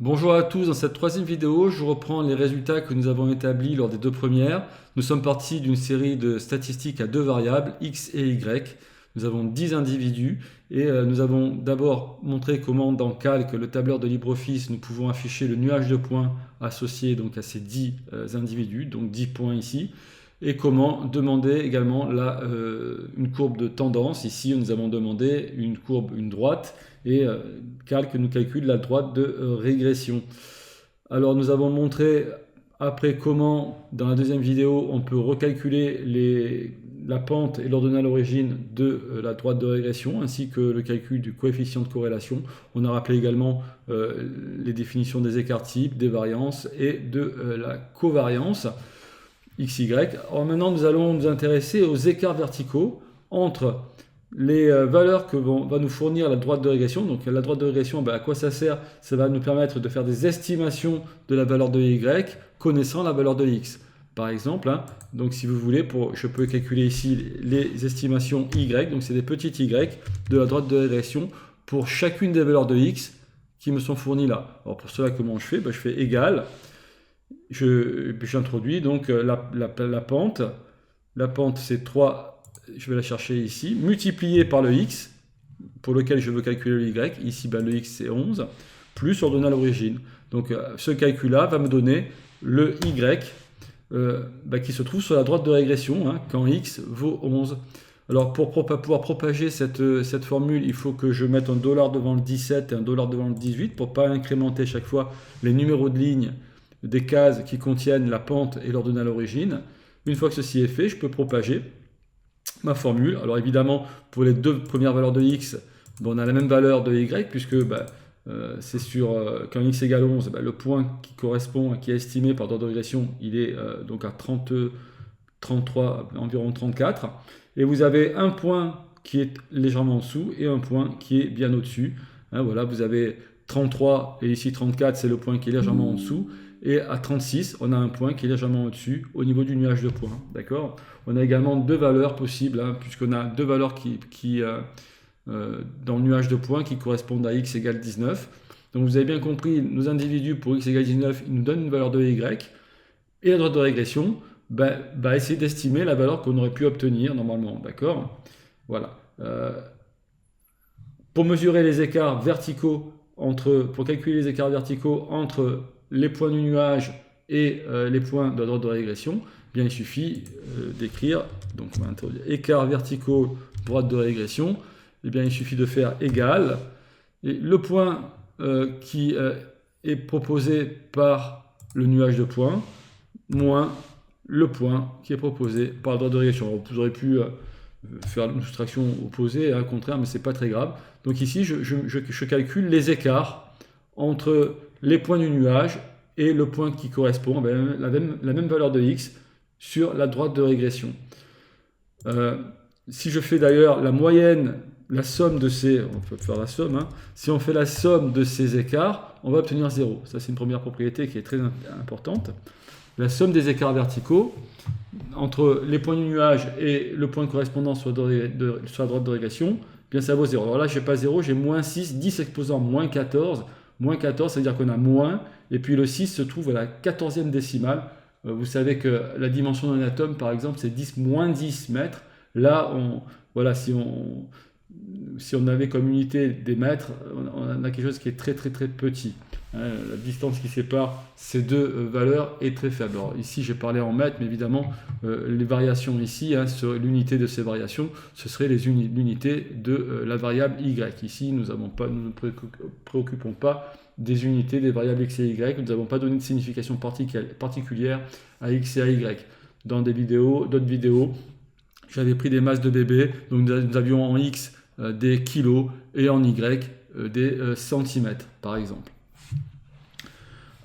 Bonjour à tous, dans cette troisième vidéo, je reprends les résultats que nous avons établis lors des deux premières. Nous sommes partis d'une série de statistiques à deux variables, x et y. Nous avons 10 individus et nous avons d'abord montré comment dans Calc, le tableur de LibreOffice, nous pouvons afficher le nuage de points associé donc à ces 10 individus, donc 10 points ici, et comment demander également une courbe de tendance. Ici, nous avons demandé une droite, et Calc nous calcule la droite de régression. Alors nous avons montré après comment, dans la deuxième vidéo, on peut recalculer la pente et l'ordonnale origine de la droite de régression, ainsi que le calcul du coefficient de corrélation. On a rappelé également les définitions des écarts types, des variances et de la covariance XY. Alors maintenant, nous allons nous intéresser aux écarts verticaux entre les valeurs que va nous fournir la droite de régression. Donc la droite de régression, à quoi ça sert? Ça va nous permettre de faire des estimations de la valeur de y connaissant la valeur de x. Par exemple, donc si vous voulez, je peux calculer ici les estimations y, donc c'est des petites y de la droite de régression pour chacune des valeurs de x qui me sont fournies là. Alors pour cela, comment je fais? Je fais égal. J'introduis donc la pente. La pente, c'est 3, je vais la chercher ici, multiplié par le x, pour lequel je veux calculer le y. Ici, le x, c'est 11, plus ordonnale origine. Donc, ce calcul-là va me donner le y qui se trouve sur la droite de régression, quand x vaut 11. Alors, pour pouvoir propager cette formule, il faut que je mette un dollar devant le 17 et un dollar devant le 18 pour ne pas incrémenter chaque fois les numéros de ligne des cases qui contiennent la pente et l'ordonnale origine. Une fois que ceci est fait, je peux propager ma formule. Alors évidemment, pour les deux premières valeurs de x, on a la même valeur de y, puisque c'est sur quand x égale 11, le point qui correspond, qui est estimé par ordre de régression, il est donc à 33, environ 34. Et vous avez un point qui est légèrement en dessous et un point qui est bien au-dessus. Voilà, vous avez 33 et ici 34, c'est le point qui est légèrement en dessous. Et à 36, on a un point qui est légèrement au-dessus au niveau du nuage de points. D'accord? On a également deux valeurs possibles, puisqu'on a deux valeurs dans le nuage de points qui correspondent à x égale 19. Donc vous avez bien compris, nos individus pour x égale 19, ils nous donnent une valeur de y. Et la droite de régression, essayer d'estimer la valeur qu'on aurait pu obtenir normalement. D'accord? Voilà. Pour mesurer les écarts verticaux pour calculer les écarts verticaux entre les points du nuage et les points de la droite de régression, il suffit d'écrire, donc on va introduire écarts verticaux droite de régression, il suffit de faire égal, et le point qui est proposé par le nuage de points, moins le point qui est proposé par la droite de régression. Alors, vous aurez pu faire une soustraction opposée, au contraire, mais ce n'est pas très grave. Donc ici, je calcule les écarts entre les points du nuage et le point qui correspond, la même valeur de x sur la droite de régression. Si je fais d'ailleurs la moyenne, la somme de ces... On peut faire la somme. Si on fait la somme de ces écarts, on va obtenir 0. Ça, c'est une première propriété qui est très importante. La somme des écarts verticaux entre les points du nuage et le point correspondant sur la droite de régression, ça vaut 0. Alors là, je n'ai pas 0, j'ai moins 6, 10 exposant moins 14. Moins 14, ça veut dire qu'on a moins, et puis le 6 se trouve à la 14e décimale. Vous savez que la dimension d'un atome, par exemple, c'est 10 moins 10 mètres. Là, si on avait comme unité des mètres, on a quelque chose qui est très très très petit. La distance qui sépare ces deux valeurs est très faible. Alors ici, j'ai parlé en mètres, mais évidemment, les variations ici, l'unité de ces variations, ce serait l'unité de la variable y. Ici, nous ne préoccupons pas des unités des variables x et y. Nous n'avons pas donné de signification particulière à x et à y. Dans d'autres vidéos, j'avais pris des masses de bébés, donc nous avions en x des kilos et en y des centimètres, par exemple.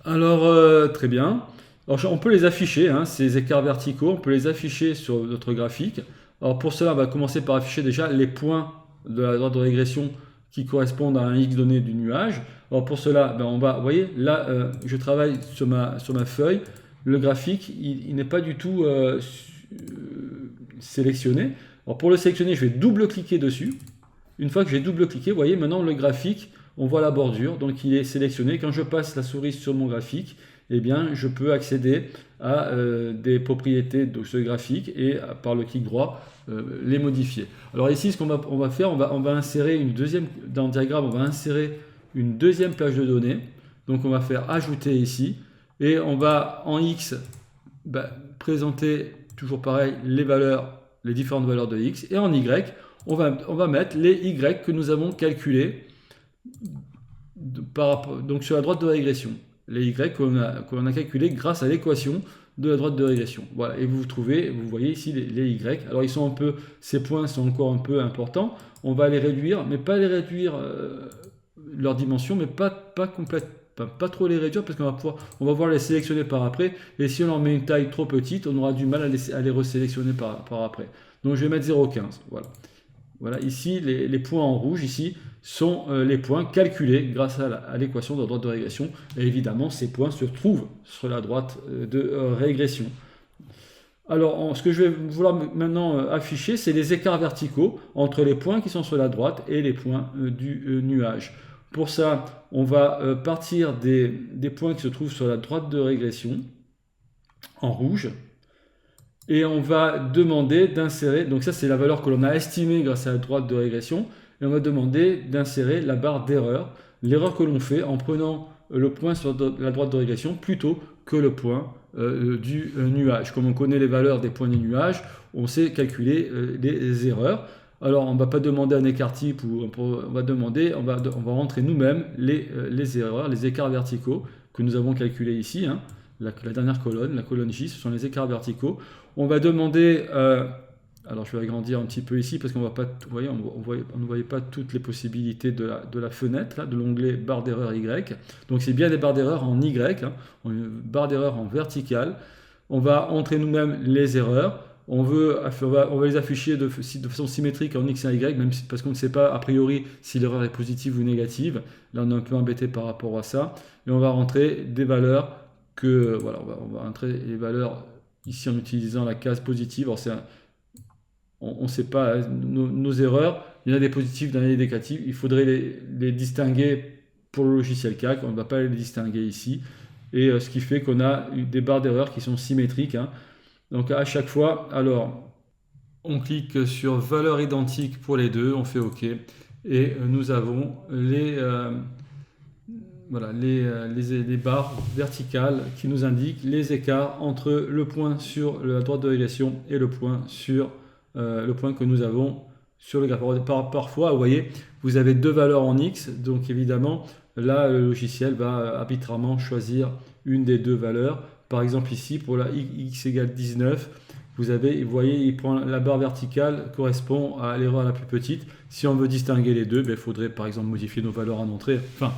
Alors, très bien. Alors, on peut les afficher, ces écarts verticaux, on peut les afficher sur notre graphique. Alors, pour cela, on va commencer par afficher déjà les points de la droite de régression qui correspondent à un x donné du nuage. Alors, pour cela, vous voyez, là, je travaille sur ma feuille. Le graphique, il n'est pas du tout sélectionné. Alors, pour le sélectionner, je vais double-cliquer dessus. Une fois que j'ai double-cliqué, vous voyez, maintenant, le graphique on voit la bordure, donc il est sélectionné. Quand je passe la souris sur mon graphique, eh bien, je peux accéder à des propriétés de ce graphique et par le clic droit, les modifier. Alors ici, ce qu'on va faire, on va insérer une deuxième, dans le diagramme, on va insérer une deuxième plage de données. Donc on va faire ajouter ici et on va en X présenter toujours pareil les valeurs, les différentes valeurs de X, et en Y, on va mettre les Y que nous avons calculés donc sur la droite de régression. Les Y qu'on a calculés grâce à l'équation de la droite de régression. Voilà, et vous voyez ici les Y. Alors ces points sont encore un peu importants. On va les réduire, mais pas les réduire leur dimension, mais pas trop les réduire parce on va pouvoir les sélectionner par après. Et si on leur met une taille trop petite, on aura du mal à les resélectionner par après. Donc je vais mettre 0,15. Voilà, ici les points en rouge ici sont les points calculés grâce à l'équation de la droite de régression. Et évidemment, ces points se trouvent sur la droite de régression. Alors, ce que je vais vouloir maintenant afficher, c'est les écarts verticaux entre les points qui sont sur la droite et les points du nuage. Pour ça, on va partir des points qui se trouvent sur la droite de régression, en rouge, et on va demander d'insérer, donc ça c'est la valeur que l'on a estimée grâce à la droite de régression, et on va demander d'insérer la barre d'erreur, l'erreur que l'on fait en prenant le point sur la droite de régression plutôt que le point du nuage. Comme on connaît les valeurs des points du nuage, on sait calculer les erreurs. Alors on ne va pas demander un écart type, on va rentrer nous-mêmes les erreurs, les écarts verticaux que nous avons calculés ici. La dernière colonne, la colonne J, ce sont les écarts verticaux. On va demander, alors je vais agrandir un petit peu ici parce qu'on va pas, vous voyez, on ne voyait pas toutes les possibilités de la fenêtre, là, de l'onglet barre d'erreur Y. Donc c'est bien des barres d'erreur en Y, une barre d'erreur en verticale. On va entrer nous-mêmes les erreurs. On va les afficher de façon symétrique en X et en Y, même parce qu'on ne sait pas a priori si l'erreur est positive ou négative. Là, on est un peu embêté par rapport à ça. Et on va rentrer des valeurs on va rentrer les valeurs ici en utilisant la case positive. Alors, on ne sait pas nos erreurs. Il y en a des positives, il y en a des négatives. Il faudrait les distinguer pour le logiciel CAC. On ne va pas les distinguer ici. Et ce qui fait qu'on a des barres d'erreur qui sont symétriques. Donc à chaque fois, alors on clique sur valeur identique pour les deux, on fait OK. Et nous avons les barres verticales qui nous indiquent les écarts entre le point sur la droite de régression et le point que nous avons sur le graphe. Parfois, vous voyez, vous avez deux valeurs en X, donc évidemment, là, le logiciel va arbitrairement choisir une des deux valeurs. Par exemple, ici, pour la X égale 19, vous voyez, il prend la barre verticale correspond à l'erreur la plus petite. Si on veut distinguer les deux, il faudrait par exemple modifier nos valeurs en entrée. Enfin,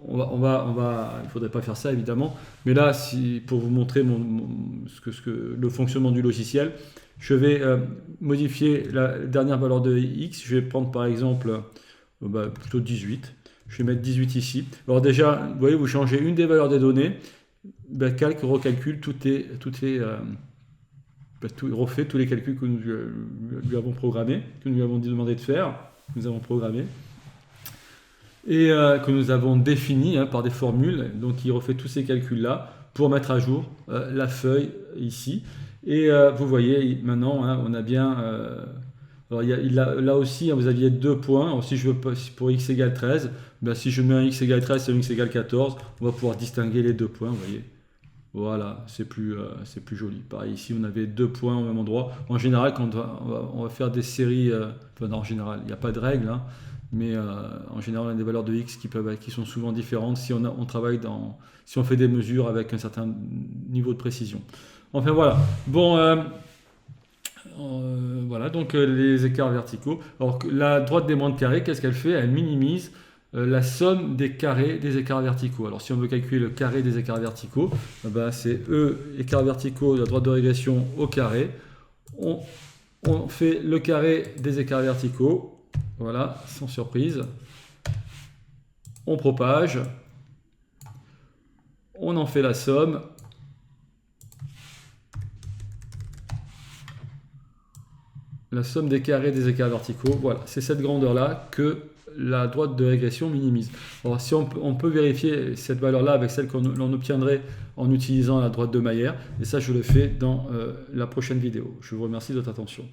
il ne faudrait pas faire ça évidemment, mais là, pour vous montrer le fonctionnement du logiciel, je vais modifier la dernière valeur de X. Je vais prendre par exemple plutôt 18. Je vais mettre 18 ici. Alors déjà, vous voyez, vous changez une des valeurs des données, Calc recalcule refait tous les calculs que nous lui avons programmés, que nous lui avons demandé de faire, que nous avons programmé. Et que nous avons défini par des formules. Donc il refait tous ces calculs-là pour mettre à jour la feuille ici. Et vous voyez, maintenant, on a bien... alors là aussi, vous aviez deux points. Alors, si je veux pour x égale 13, si je mets un x égale 13 et un x égale 14, on va pouvoir distinguer les deux points, vous voyez. Voilà, c'est plus joli. Pareil, ici, on avait deux points au même endroit. En général, quand on va faire des séries... non, en général, il n'y a pas de règle, mais en général, on a des valeurs de x qui sont souvent différentes si si on fait des mesures avec un certain niveau de précision. Enfin voilà. Bon, voilà donc les écarts verticaux. Alors la droite des moins de carrés, qu'est-ce qu'elle fait? Elle minimise la somme des carrés des écarts verticaux. Alors si on veut calculer le carré des écarts verticaux, c'est E écarts verticaux de la droite de régression au carré. On fait le carré des écarts verticaux. Voilà, sans surprise. On propage. On en fait la somme. La somme des carrés des écarts verticaux. Voilà, c'est cette grandeur-là que la droite de régression minimise. Alors si on peut vérifier cette valeur-là avec celle l'on obtiendrait en utilisant la droite de Mayer, et ça je le fais dans la prochaine vidéo. Je vous remercie de votre attention.